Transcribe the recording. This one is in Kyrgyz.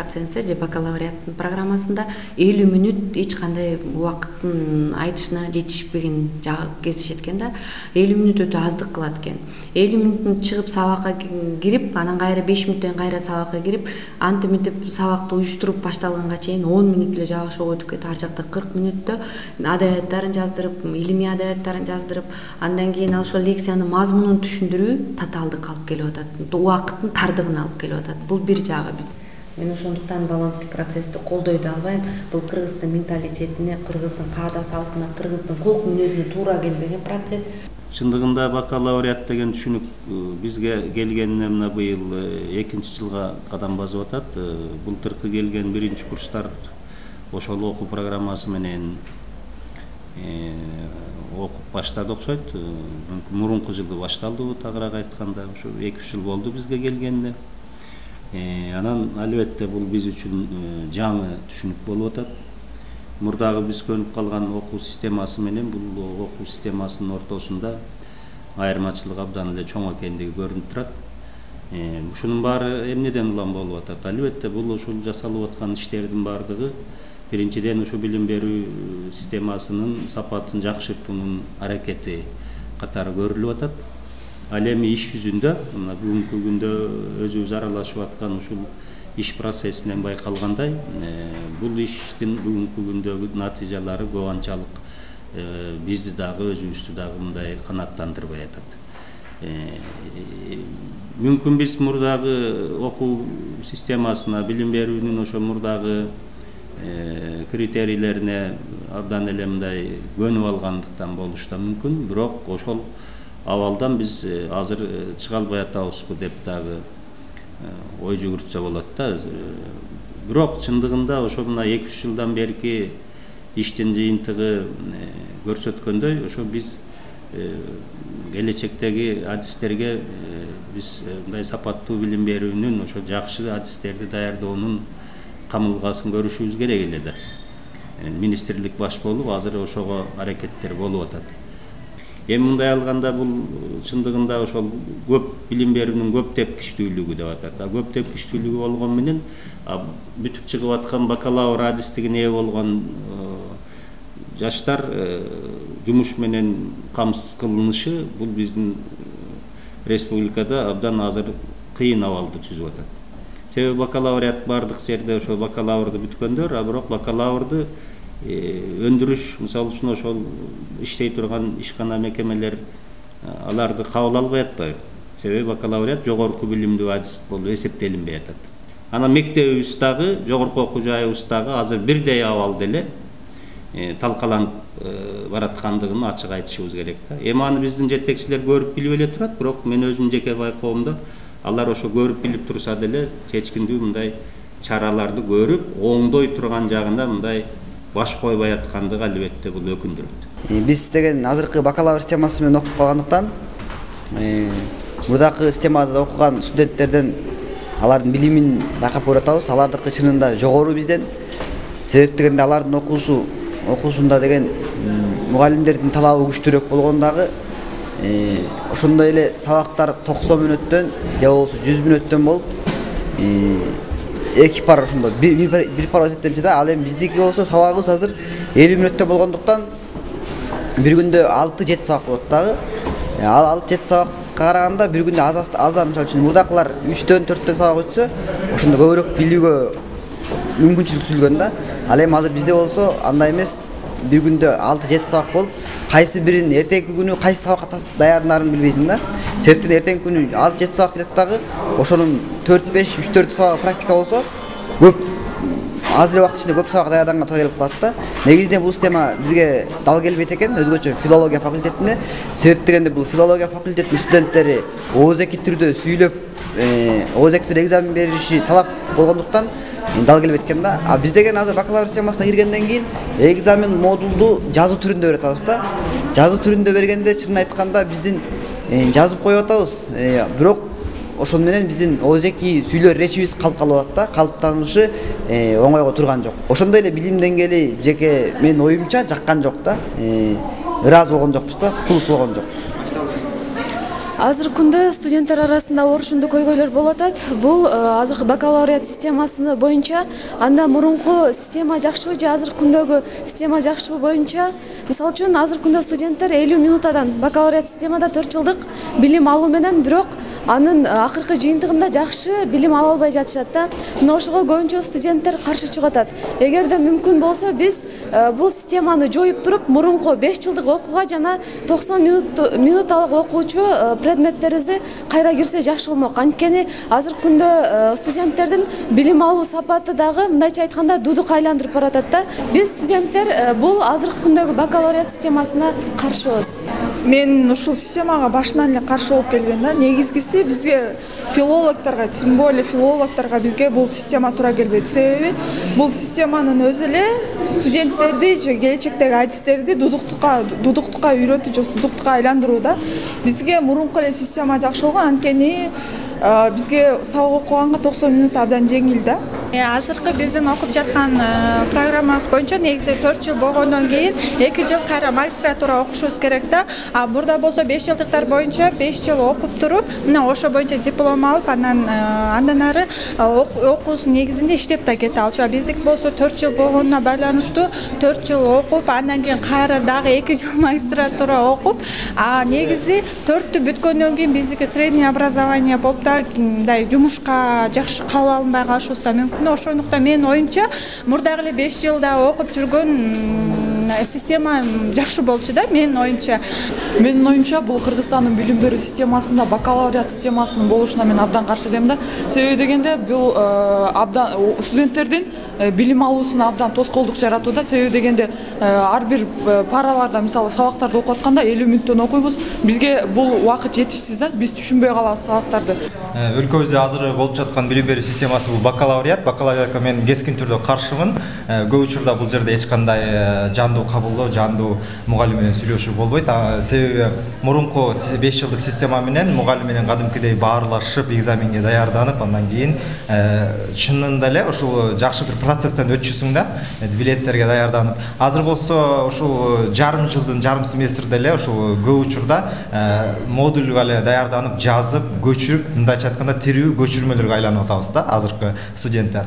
процессте же бакалавриаттын программасында 50 мүнөт эч кандай убакыттын айтышына жетишпеген кезишет экен да. 50 мүнөт өтө аздык кылат экен. 50 мүнөттөн чыгып сабакка кирип, анан кайра 5 мүнөттөн кайра сабакка кирип, антип мынтип сабакты уюштуруп башталганга чейин 10 мүнөт эле жагышып өтүп кетет. Ар жакта 40 мүнөттө адабияттарын жаздырып, илимий адабияттарын жаздырып, андан кийин ошол лекциянын мазмунун түшүндүрүү татаалдык алып келип атат. Убакыттын тардыгын алып келип атат. Бул бир жагы биз. Мен ошондуктан болонский процессти колдой да албайм. Бул кыргыздын менталитетине, кыргыздын каада салтына, кыргыздын кулк мүнөзүнө туура келбеген процесс. Чындыгында бакалавриат деген түшүнүк бизге келгенине мына быйыл 2-жылга кадам басып атат. Былтыркы келген 1-курстар ошол окуу программасы менен окуп баштады окшойт. Мүмкүн мурунку жылы башталды, тагыраак айтканда, ошо 2-3 жыл болду бизге келгенине. Анан албетте бул биз үчүн жаңы түшүнүк болуп атат. Мурдагы биз көнүп калган окуу системасы менен бул окуу системасынын ортосунда айырмачылык абдан эле чоң экендиги көрүнүп турат. Ушунун баары эмнеден улам болуп атат? Албетте бул ушул жасалып аткан иштердин баардыгы биринчиден ушу билим берүү системасынын сапатын жакшыртуунун аракети катары көрүлүп атат. Ал эми иш жүзүндө мына бүгүнкү күндө өзүбүз аралашып аткан ушул иш процессинен байкалгандай, бул иштин бүгүнкү күндөгү натыйжалары көп анчалык бизди дагы өзүбүздү дагы мындай канааттандырбай атат. Мүмкүн биз мурдагы окуу системасына, билим берүүнүн ошо мурдагы критерийлерине абдан эле мындай көнүп алгандыктан болушу да мүмкүн. Бирок ошол абалдан биз азыр чыга албай атабызбы деп дагы ой жүгүртсө болот да. Бирок чындыгында ошо мына 2-3 жылдан берки иштин жыйынтыгы көрсөткөндөй, ошо биз келечектеги адистерге биз мындай сапаттуу билим берүүнүн, ошо жакшы адистерди даярдоонун камылгасын көрүшүбүз керек эле да. Министрлик баш болуп азыр ошого аракеттер болуп атат. Эми мындай алганда бул чындыгында ошол көп билим берүүнүн көп тепкичтүүлүгү деп атат. Көп тепкичтүүлүгү болгон менен бүтүп чыгып аткан бакалавр адистигине ээ болгон жаштар жумуш менен камсыз кылынышы бул биздин республикада абдан азыр кыйын абалды түзүп атат. Себеби бакалавриат бардык жерде ошо бакалаврды бүткөндөр, а бирок бакалаврды өндүрүш, мисалы үчүн ошол иштей турган ишкана мекемелер аларды кабыл албай атпайбы? Себеби бакалавриат жогорку билимдүү адис болуп эсептелинбей атат. Анан мектебибиз дагы, жогорку окуу жайыбыз дагы азыр бирдей абалда эле талкаланып бараткандыгын ачык айтышыбыз керек да. Эми аны биздин жетекчилер көрүп билип эле турат, бирок мен өзүмдүн жеке байкоомдо алар ошо көрүп билип турса деле чечкиндүү мындай чараларды көрүп, оңдой турган жагында мындай баш койбой аткандыгы албетте бул өкүндүрөт. Биз деген азыркы бакалавр системасы менен окуп калгандыктан, мурдакы системада окуган студенттерден алардын билимин байкап көрүп атабыз. Алардыкы чынында жогору бизден. Себеп дегенде алардын окуусунда деген мугалимдердин талабы күчтүүрөөк болгондагы ошондой эле сабактар 90 мүнөттөн же болбосо 100 мүнөттөн болуп, эки пар ошондо бир пар эсептелчү да. Ал эми биздики болсо сабагыбыз азыр 50 мүнөттө болгондуктан бир күндө 6-7 сабак болот дагы. Ал 6-7 сабакка караганда бир күндө аздан, мисалы үчүн мурдакылар 3-4 сабак өтсө, ошондо көбүрөөк билүүгө мүмкүнчүлүк түзүлгөн да. Ал эми азыр бизде болсо андай эмес, бир күндө 6-7 сабак болуп, кайсы бирин эртеңки күнү кайсы сабакка даярданарын билбейсиң да. Себептен эртеңки күнү 6-7 сабак кетет дагы, ошонун 4-5, 3-4 сабак практика болсо, көп аз эле убакыт ичинде көп сабак даярданганга туура келип калат да. Негизинен бул система бизге дал келбейт экен, өзгөчө филология факультетине. Себеп дегенде бул филология факультетинин студенттери ооз-2 түрдө сүйлөп, ооз-2 түрдө экзамен бериши талап болгондуктан дал келбейт экен да. А биз деген азыр бакалавр системасына киргенден кийин экзамен модулду жазуу түрүндө берип атабыз да. Жазуу түрүндө бергенде чынын айтканда биздин жазып коюп атабыз. Бирок ошон менен биздин ооз-2 сүйлөө речибиз калып калып атат да. Калыптанышы оңойго турган жок. Ошондой эле билим деңгээли жеке мен оюмча жаккан жок да. Ыраазы болгон жокпуз да, кулус болгон жок. Азыркы күндө студенттер арасында орушундуу көйгөйлөр болуп атат. Бул азыркы бакалавриат системасы боюнча анда мурунку система жакшыбы же азыркы күндөгү система жакшыбы боюнча, мисалы үчүн азыркы күндө студенттер 50 минутадан бакалавриат системада 4 жылдык билим алуу менен бирок анын акыркы жыйынтыгында жакшы билим ала албай жатышат да. Мына ошого көбүнчө студенттер каршы чыгып атат. Эгерде мүмкүн болсо биз бул системаны жоюп туруп мурунку 5 жылдык окууга жана 90 минуталык окуучу предметтерибизди кайра кирсе жакшы болмок. Анткени азыркы күндө студенттердин билим алуу сапаты дагы мындайча айтканда дудук айландырып баратат да. Биз студенттер бул азыркы күндөгү бакалавриат системасына каршыбыз. Мен ушул системага башынан эле каршы болуп келген да. Негизгиси бизге филологторго, тем более филологторго бизге бул система туура келбейт. Себеби бул системанын өзү эле студенттерди же келечектеги адистерди дудуктукка үйрөтүү же дудуктукка айландыруу да. Бизге мурунку эле система жакшы болгон, анткени бизге сабак окуганга 90 минут абдан жеңил да. Азыркы биздин окуп жаткан программабыз боюнча негизи 4 жыл болгондон кийин 2 жыл кайра магистратура окушубуз керек да. А бурда болсо 5 жылдыктар боюнча 5 жыл окуп туруп, мына ошо боюнча диплом алып, андан ары окуусунун негизинде иштеп да кете алчу. Биздики болсо 4 жыл болгонуна байланыштуу 4 жыл окуп, андан кийин кайра дагы 2 жыл магистратура окуп, негизи 4тү бүткөндөн кийин биздики средний образование болуп да мындай жумушка жакшы кабыл алынбай калышыбыз да мүмкүн. Ошондуктан менин оюмча мурдагы эле 5 жылда окуп жүргөн система жакшы болчу да, менин оюмча. Менин оюмча бул Кыргызстандын билим берүү системасында бакалавриат системасынын болушуна мен абдан каршы элем да. Себеби дегенде бул абдан студенттердин билим алуусуна абдан тоскоолдук жаратууда. Себеби дегенде ар бир параларда, мисалы сабактарды окуп атканда 50 мүнөттөн окуйбуз. Бизге бул убакыт жетишсиз да, биз түшүнбөй калабыз сабактарды. Өлкөбүздө азыр болуп жаткан билим берүү системасы бул бакалавриатка мен кескин түрдө каршымын. Көп учурда бул жерде эч кандай жандуу кабылдоо, жандуу мугалим менен сүйлөшүү болбойт. Себеби мурунку 5 жылдык система менен мугалим менен кадимкидей баарлашып, экзаменге даярданып, андан кийин чынында эле ушул жакшы бир процесстен өтчүсүң да, билеттерге даярданып. Азыр болсо ушул жарым жылдын жарым семестрде эле ушул көп учурда модульга эле даярданып, жазып, көчүрүп, мындайча айтканда тирүү көчүрмөлөргө айланып атабыз да азыркы студенттер.